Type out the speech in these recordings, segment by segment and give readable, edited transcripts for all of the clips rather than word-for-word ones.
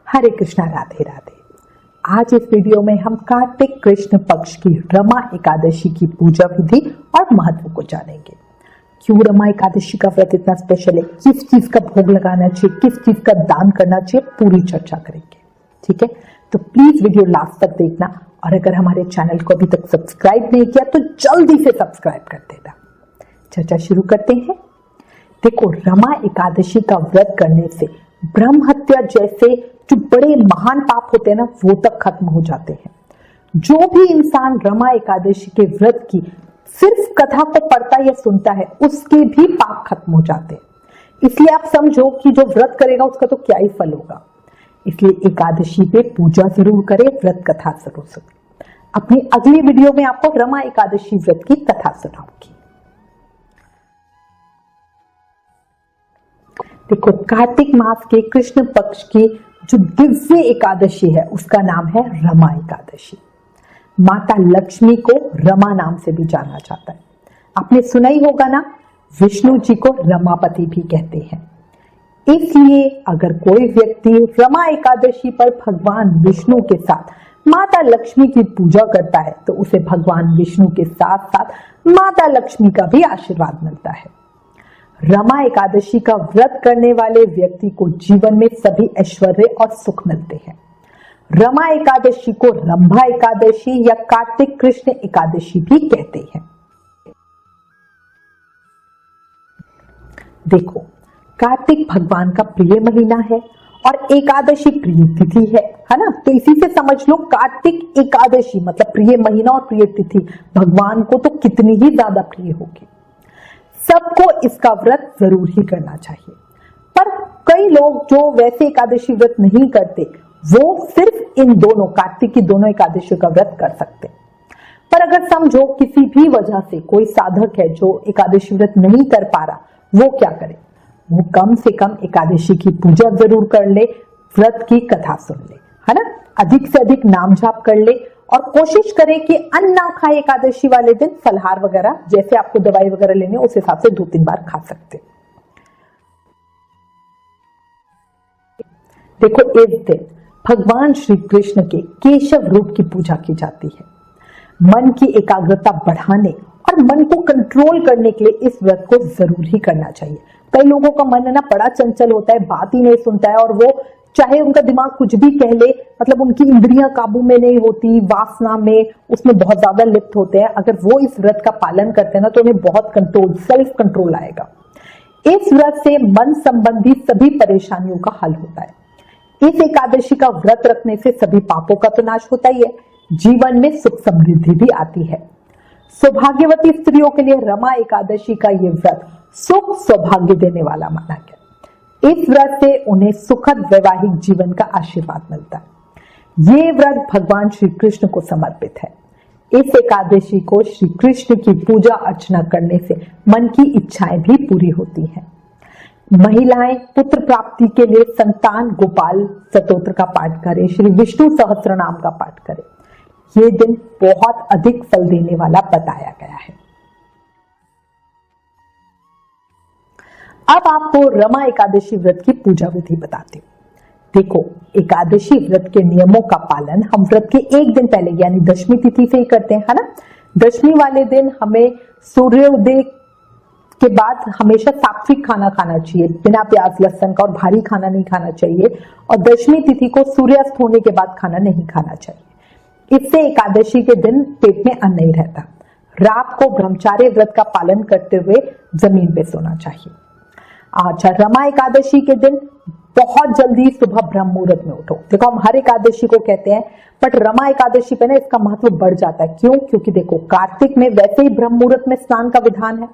हरे कृष्णा, राधे राधे। आज इस वीडियो में हम कार्तिक कृष्ण पक्ष की रमा एकादशी की पूजा विधि और महत्व को जानेंगे। क्यों रमा एकादशी का व्रत इतना स्पेशल है, किस चीज का भोग लगाना चाहिए, किस चीज का दान करना चाहिए, पूरी चर्चा करेंगे। ठीक है, तो प्लीज वीडियो लास्ट तक देखना और अगर हमारे चैनल को अभी तक सब्सक्राइब नहीं किया तो जल्दी से सब्सक्राइब कर देना। चर्चा शुरू करते हैं। देखो, रमा एकादशी का व्रत करने से ब्रह्म हत्या जैसे जो बड़े महान पाप होते हैं ना, वो तक खत्म हो जाते हैं। जो भी इंसान रमा एकादशी के व्रत की सिर्फ कथा को पढ़ता या सुनता है, उसके भी पाप खत्म हो जाते हैं। इसलिए आप समझो कि जो व्रत करेगा उसका तो क्या ही फल होगा। इसलिए एकादशी पे पूजा जरूर करें, व्रत कथा जरूर सुने। अपनी अगली वीडियो में आपको रमा एकादशी व्रत की कथा सुनाऊंगी। देखो, कार्तिक मास के कृष्ण पक्ष की जो दिव्य एकादशी है उसका नाम है रमा एकादशी। माता लक्ष्मी को रमा नाम से भी जाना जाता है। आपने सुना ही होगा ना, विष्णु जी को रमापति भी कहते हैं। इसलिए अगर कोई व्यक्ति रमा एकादशी पर भगवान विष्णु के साथ माता लक्ष्मी की पूजा करता है तो उसे भगवान विष्णु के साथ साथ माता लक्ष्मी का भी आशीर्वाद मिलता है। रमा एकादशी का व्रत करने वाले व्यक्ति को जीवन में सभी ऐश्वर्य और सुख मिलते हैं। रमा एकादशी को रंभा एकादशी या कार्तिक कृष्ण एकादशी भी कहते हैं। देखो, कार्तिक भगवान का प्रिय महीना है और एकादशी प्रिय तिथि है ना। तो इसी से समझ लो, कार्तिक एकादशी मतलब प्रिय महीना और प्रिय तिथि भगवान को तो कितनी ही ज्यादा प्रिय होगी। सबको इसका व्रत जरूर ही करना चाहिए, पर कई लोग जो वैसे एकादशी व्रत नहीं करते वो सिर्फ इन दोनों कार्तिक की दोनों एकादशी का व्रत कर सकते। पर अगर समझो किसी भी वजह से कोई साधक है जो एकादशी व्रत नहीं कर पा रहा, वो क्या करे? वो कम से कम एकादशी की पूजा जरूर कर ले, व्रत की कथा सुन ले, है ना। अधिक से अधिक नाम जाप कर ले और कोशिश करें कि अन्न ना खाए एकादशी वाले दिन। फलहार वगैरह जैसे आपको दवाई वगैरह लेनी उस हिसाब से 2-3 बार खा सकते। देखो, इस दिन भगवान श्री कृष्ण के केशव रूप की पूजा की जाती है। मन की एकाग्रता बढ़ाने और मन को कंट्रोल करने के लिए इस व्रत को जरूर ही करना चाहिए। कई लोगों का मन है ना बड़ा चंचल होता है, बात ही नहीं सुनता है और वो चाहे उनका दिमाग कुछ भी कह ले, मतलब उनकी इंद्रियां काबू में नहीं होती, वासना में उसमें बहुत ज्यादा लिप्त होते हैं। अगर वो इस व्रत का पालन करते हैं ना तो उन्हें बहुत कंट्रोल, सेल्फ कंट्रोल आएगा। इस व्रत से मन संबंधी सभी परेशानियों का हल होता है। इस एकादशी का व्रत रखने से सभी पापों का तो नाश होता ही है, जीवन में सुख समृद्धि भी आती है। सौभाग्यवती स्त्रियों के लिए रमा एकादशी का ये व्रत सुख सौभाग्य देने वाला माना गया। इस व्रत से उन्हें सुखद वैवाहिक जीवन का आशीर्वाद मिलता है। ये व्रत भगवान श्री कृष्ण को समर्पित है। इस एकादशी को श्री कृष्ण की पूजा अर्चना करने से मन की इच्छाएं भी पूरी होती हैं। महिलाएं पुत्र प्राप्ति के लिए संतान गोपाल स्तोत्र का पाठ करें, श्री विष्णु सहस्त्र नाम का पाठ करें। ये दिन बहुत अधिक फल देने वाला बताया गया है। अब आपको रमा एकादशी व्रत की पूजा विधि बताती हूँ। देखो, एकादशी व्रत के नियमों का पालन हम व्रत के एक दिन पहले यानी दशमी तिथि से ही करते हैं, है ना। दशमी वाले दिन हमें सूर्योदय के बाद हमेशा सात्विक खाना खाना चाहिए, बिना प्याज लहसुन का, और भारी खाना नहीं खाना चाहिए। और दशमी तिथि को सूर्यास्त होने के बाद खाना नहीं खाना चाहिए। इससे एकादशी के दिन पेट में अन्न नहीं रहता। रात को ब्रह्मचार्य व्रत का पालन करते हुए जमीन पे सोना चाहिए। अच्छा, रमा एकादशी के दिन बहुत जल्दी सुबह ब्रह्म मुहूर्त में उठो। देखो, हम हर एकादशी को कहते हैं, बट रमा एकादशी पे ना इसका महत्व बढ़ जाता है। क्यों? क्योंकि देखो, कार्तिक में वैसे ही ब्रह्म मुहूर्त में स्नान का विधान है,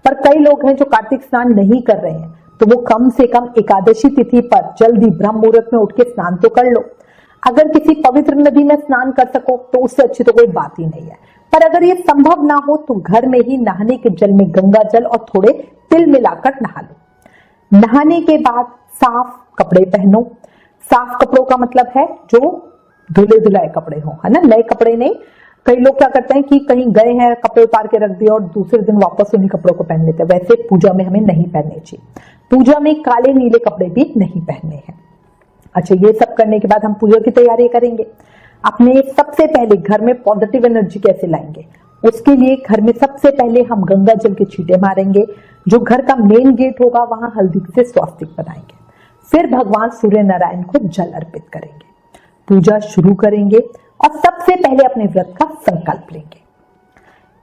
पर कई लोग हैं जो कार्तिक स्नान नहीं कर रहे हैं, तो वो कम से कम एकादशी तिथि पर जल्दी ब्रह्म मुहूर्त में उठ के स्नान तो कर लो। अगर किसी पवित्र नदी में स्नान कर सको तो उससे अच्छी तो कोई बात ही नहीं है। पर अगर ये संभव ना हो तो घर में ही नहाने के जल में गंगा जल और थोड़े तिल मिलाकर नहा लो। नहाने के बाद साफ कपड़े पहनो। साफ कपड़ों का मतलब है जो धुले धुलाए कपड़े हो, है ना, नए कपड़े नहीं। कई लोग क्या करते हैं कि कहीं गए हैं, कपड़े उतार के रख दिए और दूसरे दिन वापस उन्हीं कपड़ों को पहन लेते हैं। वैसे पूजा में हमें नहीं पहनने चाहिए। पूजा में काले नीले कपड़े भी नहीं पहनने हैं। अच्छा, ये सब करने के बाद हम पूजा की तैयारी करेंगे। अपने सबसे पहले घर में पॉजिटिव एनर्जी कैसे लाएंगे, उसके लिए घर में सबसे पहले हम गंगा जल के छींटे मारेंगे। जो घर का मेन गेट होगा वहां हल्दी से स्वास्तिक बनाएंगे। फिर भगवान सूर्य नारायण को जल अर्पित करेंगे, पूजा शुरू करेंगे और सबसे पहले अपने व्रत का संकल्प लेंगे।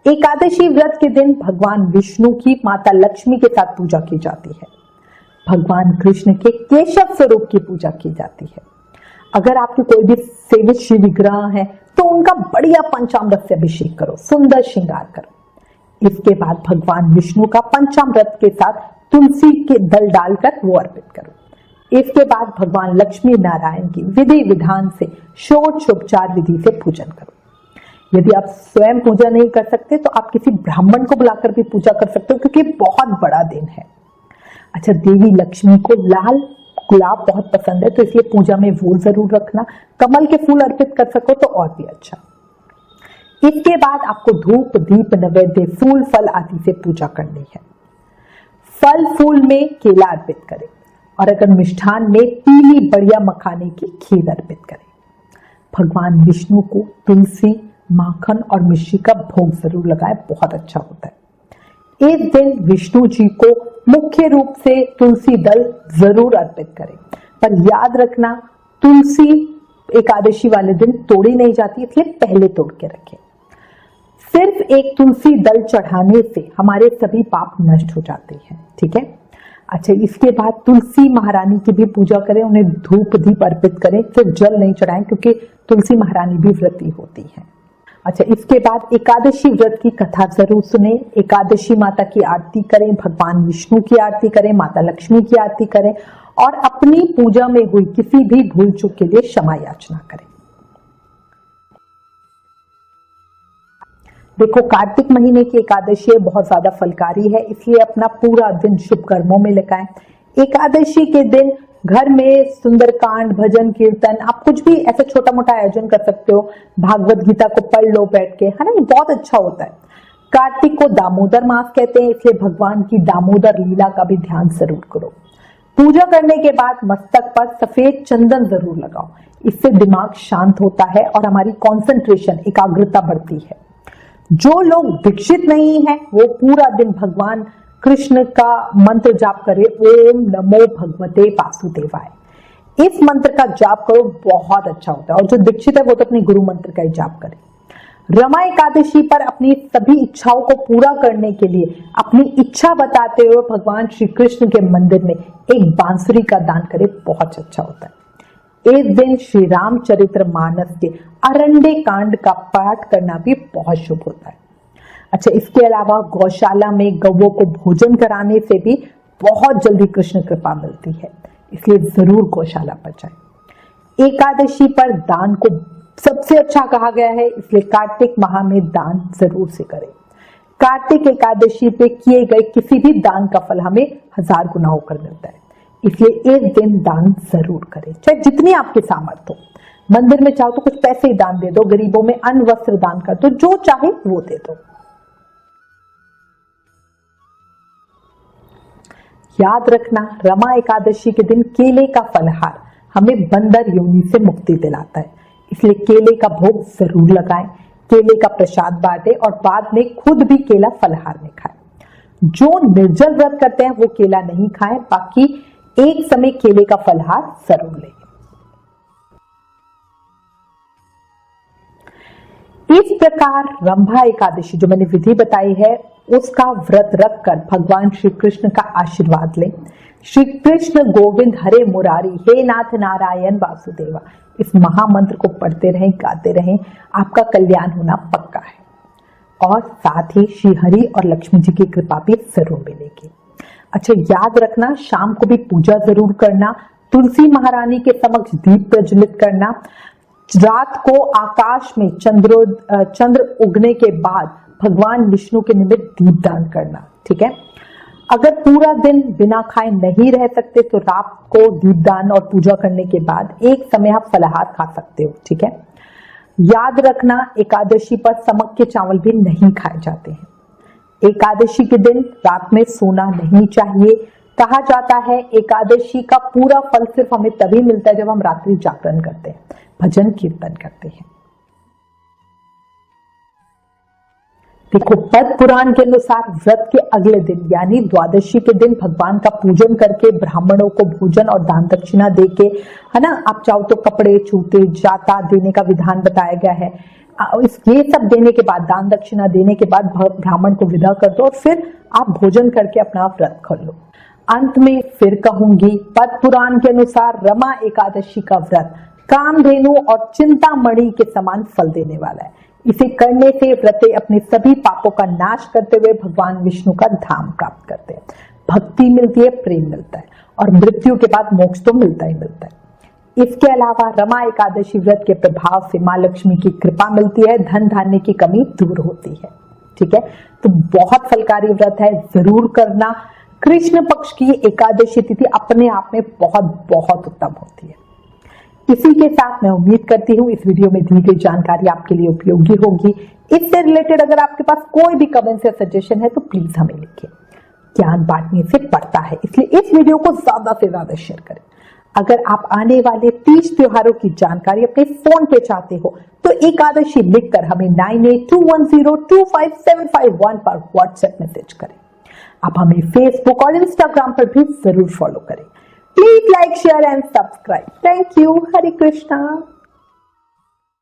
एकादशी व्रत के दिन भगवान विष्णु की माता लक्ष्मी के साथ पूजा की जाती है। भगवान कृष्ण के केशव स्वरूप की पूजा की जाती है। अगर आपके कोई भी सेवित शिव विग्रह है तो उनका बढ़िया पंचामृत से अभिषेक करो, सुंदर श्रृंगार करो। इसके बाद भगवान विष्णु का पंचामृत के साथ तुलसी के दल डालकर वो अर्पित करो। इसके बाद भगवान लक्ष्मी नारायण की विधि विधान से षोडशोपचार विधि से पूजन करो। यदि आप स्वयं पूजा नहीं कर सकते तो आप किसी ब्राह्मण को बुलाकर भी पूजा कर सकते हो, क्योंकि बहुत बड़ा दिन है। अच्छा, देवी लक्ष्मी को लाल गुलाब बहुत पसंद है, तो इसलिए पूजा में वो जरूर रखना। कमल के फूल अर्पित कर सको तो और भी अच्छा। इसके बाद आपको धूप दीप नैवेद्य फूल फल आदि से पूजा करनी है। फल फूल में केला अर्पित करें और अगर मिष्ठान में पीली बढ़िया मखाने की खीर अर्पित करें। भगवान विष्णु को तुलसी, माखन और मिश्री का भोग जरूर लगाए, बहुत अच्छा होता है। इस दिन विष्णु जी को मुख्य रूप से तुलसी दल जरूर अर्पित करें, पर याद रखना तुलसी एकादशी वाले दिन तोड़ी नहीं जाती, इसलिए पहले तोड़ के रखें। सिर्फ एक तुलसी दल चढ़ाने से हमारे सभी पाप नष्ट हो जाते हैं, ठीक है। अच्छा, इसके बाद तुलसी महारानी की भी पूजा करें, उन्हें धूप दीप अर्पित करें, सिर्फ जल नहीं चढ़ाएं, क्योंकि तुलसी महारानी भी व्रती होती है। अच्छा, इसके बाद एकादशी व्रत की कथा जरूर सुने। एकादशी माता की आरती करें, भगवान विष्णु की आरती करें, माता लक्ष्मी की आरती करें और अपनी पूजा में हुई किसी भी भूल चूक के लिए क्षमा याचना करें। देखो, कार्तिक महीने की एकादशी बहुत ज्यादा फलकारी है, इसलिए अपना पूरा दिन शुभ कर्मों में लगाएं। एकादशी के दिन घर में सुंदरकांड, भजन कीर्तन, आप कुछ भी ऐसा छोटा मोटा आयोजन कर सकते हो। भागवत गीता को पढ़ लो बैठ के, है ना, ये बहुत अच्छा होता है। कार्तिक को दामोदर मास कहते हैं, इसलिए भगवान की दामोदर लीला का भी ध्यान जरूर करो। पूजा करने के बाद मस्तक पर सफेद चंदन जरूर लगाओ, इससे दिमाग शांत होता है और हमारी कंसंट्रेशन, एकाग्रता बढ़ती है। जो लोग दीक्षित नहीं है वो पूरा दिन भगवान कृष्ण का मंत्र जाप करे, ओम नमो भगवते वासुदेवाय। इस मंत्र का जाप करो, बहुत अच्छा होता है। और जो दीक्षित है वो तो अपने गुरु मंत्र का ही जाप करे। रमा एकादशी पर अपनी सभी इच्छाओं को पूरा करने के लिए अपनी इच्छा बताते हुए भगवान श्री कृष्ण के मंदिर में एक बांसुरी का दान करे, बहुत अच्छा होता है। इस दिन श्री रामचरित्र मानस के अरण्य कांड का पाठ करना भी बहुत शुभ होता है। अच्छा, इसके अलावा गौशाला में गौओं को भोजन कराने से भी बहुत जल्दी कृष्ण कृपा मिलती है, इसलिए जरूर गौशाला पर जाएं। एकादशी पर दान को सबसे अच्छा कहा गया है, इसलिए कार्तिक माह में दान जरूर से करें। कार्तिक एकादशी पे किए गए किसी भी दान का फल हमें 1000 गुना होकर मिलता है, इसलिए एक दिन दान जरूर करें, चाहे जितनी आपकी सामर्थ्य हो। मंदिर में चाहो तो कुछ पैसे ही दान दे दो, गरीबों में अन्न वस्त्र दान कर दो, जो चाहे वो दे दो। याद रखना, रमा एकादशी के दिन केले का फलहार हमें बंदर योनि से मुक्ति दिलाता है, इसलिए केले का भोग जरूर लगाएं। केले का प्रसाद बांटे और बाद में खुद भी केला फलहार में खाएं। जो निर्जल व्रत करते हैं वो केला नहीं खाएं, बाकी एक समय केले का फलहार जरूर लें। इस प्रकार रंभा एकादशी जो मैंने विधि बताई है उसका व्रत रखकर भगवान श्री कृष्ण का आशीर्वाद लें। श्री कृष्ण गोविंद हरे मुरारी, हे नाथ नारायण वासुदेवा, इस महामंत्र को पढ़ते रहें, गाते रहें, आपका कल्याण होना पक्का है और साथ ही श्री हरि और लक्ष्मी जी की कृपा भी जरूर मिलेगी। अच्छा, याद रखना, शाम को भी पूजा जरूर करना, तुलसी महारानी के समक्ष दीप प्रज्वलित करना, रात को आकाश में चंद्र उगने के बाद भगवान विष्णु के निमित्त दीपदान करना, ठीक है। अगर पूरा दिन बिना खाए नहीं रह सकते तो रात को दीपदान और पूजा करने के बाद एक समय आप फलाहार खा सकते हो, ठीक है। याद रखना, एकादशी पर समक के चावल भी नहीं खाए जाते हैं। एकादशी के दिन रात में सोना नहीं चाहिए, कहा जाता है एकादशी का पूरा फल सिर्फ हमें तभी मिलता है जब हम रात्रि जागरण करते हैं, भजन कीर्तन करते हैं। देखो, पद्म पुराण के अनुसार व्रत के अगले दिन यानी द्वादशी के दिन भगवान का पूजन करके ब्राह्मणों को भोजन और दान दक्षिणा देके, है ना, आप चाहो तो कपड़े, जूते, जाता देने का विधान बताया गया है। ये सब देने के बाद, दान दक्षिणा देने के बाद ब्राह्मण को विदा कर दो और फिर आप भोजन करके अपना व्रत खोल लो। अंत में फिर कहूंगी, पद्म पुराण के अनुसार रमा एकादशी का व्रत कामधेनु और चिंतामणि के समान फल देने वाला है। इसे करने से व्रते अपने सभी पापों का नाश करते हुए भगवान विष्णु का धाम प्राप्त करते हैं। भक्ति मिलती है, प्रेम मिलता है और मृत्यु के बाद मोक्ष तो मिलता ही मिलता है। इसके अलावा रमा एकादशी व्रत के प्रभाव से माँ लक्ष्मी की कृपा मिलती है, धन धान्य की कमी दूर होती है। ठीक है, तो बहुत फलकारी व्रत है, जरूर करना। कृष्ण पक्ष की एकादशी तिथि अपने आप में बहुत बहुत उत्तम होती है। इसी के साथ मैं उम्मीद करती हूँ इस वीडियो में दी गई जानकारी आपके लिए उपयोगी होगी। इससे रिलेटेड अगर आपके पास कोई भी कमेंट या सजेशन है तो प्लीज हमें लिखिए। ज्ञान बांटने से बढ़ता है, इसलिए इस वीडियो को ज्यादा से ज्यादा शेयर करें। अगर आप आने वाले 30 त्योहारों की जानकारी अपने फोन पे चाहते हो तो एकादशी लिखकर हमें 9821025751 पर व्हाट्सएप मैसेज करें। आप हमें फेसबुक और इंस्टाग्राम पर भी जरूर फॉलो करें। Please like, share and subscribe. Thank you. Hare Krishna.